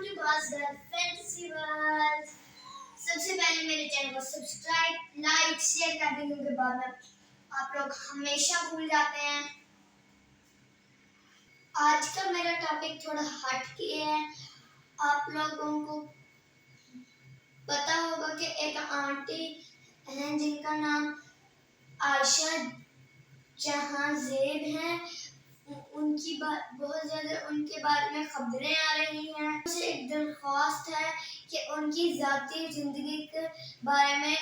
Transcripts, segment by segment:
To boss girl fantasy world. सबसे पहले मेरे चैनल को सब्सक्राइब लाइक शेयर कर देने के बाद में आप लोग हमेशा भूल जाते हैं। आज का मेरा टॉपिक थोड़ा हट के है। आप लोगों को पता होगा कि एक आंटी हैं जिनका नाम आयशा जहां ज़ेब है। उनकी बहुत ज़्यादा उनके बारे में खबरें आ रही हैं। मुझे एक दरख्वास्त है कि उनकी ज़ाती ज़िंदगी के बारे में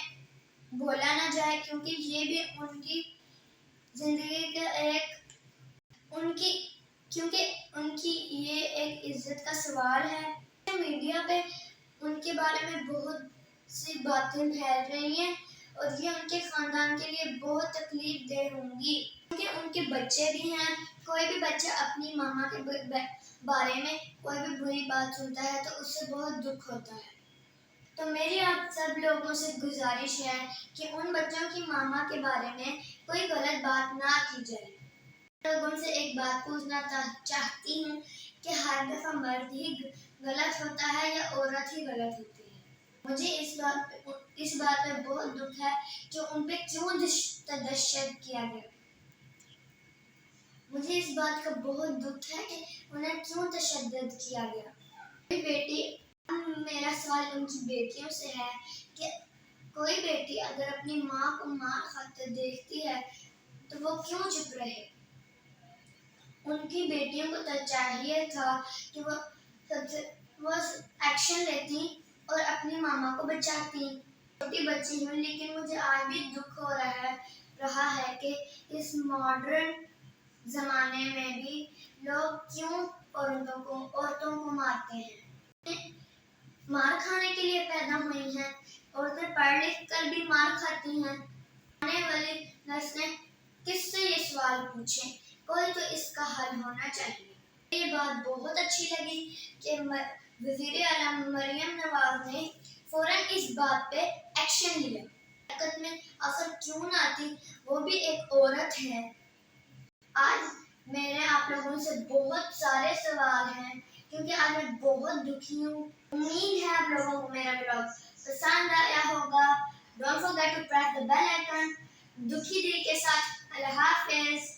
बोला ना जाए, क्योंकि ये भी उनकी ज़िंदगी का उनकी ये एक इज्जत का सवाल है। मीडिया पे उनके बारे में बहुत सी बातें फैल रही हैं और ये उनके ख़ानदान के लिए बहुत तकलीफ दे होंगी, क्योंकि उनके बच्चे भी हैं। कोई भी बच्चा अपनी मामा के बारे में कोई भी बुरी बात सुनता है तो उससे बहुत दुख होता है। तो मेरी आप सब लोगों से गुजारिश है कि उन बच्चों की मामा के बारे में कोई गलत बात ना की जाए। लोगों से एक बात पूछना चाहती हूँ कि हर दफ़ा मर्द ही गलत होता है या औरत ही गलत होती है? मुझे इस बात पे बहुत दुख है कि उन पे क्यों तशद्दुद किया गया। मुझे इस बात का बहुत दुख है कि उन्हें क्यों तशद्दुद किया गया। मेरा सवाल उनकी बेटियों से है कि कोई बेटी अगर अपनी माँ को मार खाते देखती है तो वो क्यों चुप रहे। उनकी बेटियों को तो चाहिए था कि वो एक्शन लेती और अपनी मामा को बचाती। छोटी बच्ची हूँ, लेकिन मुझे आज भी दुख हो रहा है कि इस मॉडर्न ज़माने में भी लोग क्यों औरतों को मारते हैं। मार खाने के लिए पैदा हुई हैं। औरतें पढ़ लिख कर भी मार खाती हैं। आने वाली नस्लें किससे ये सवाल पूछें? कोई तो इसका हल होना चाहिए। ये बात बहुत अच्छी लगी कि वज़ीर आला मरियम नवाज ने फौरन इस बात पे एक्शन लिया। हरकत में आखिर क्यों ना आती, वो भी एक औरत है। आज मेरे आप लोगों से बहुत सारे सवाल हैं, क्योंकि आज मैं बहुत दुखी हूँ। उम्मीद है आप लोगों को मेरा ब्लॉग पसंद आया होगा। Don't forget to press the bell icon. दुखी दिल के साथ अल्लाह हाफ़िज़।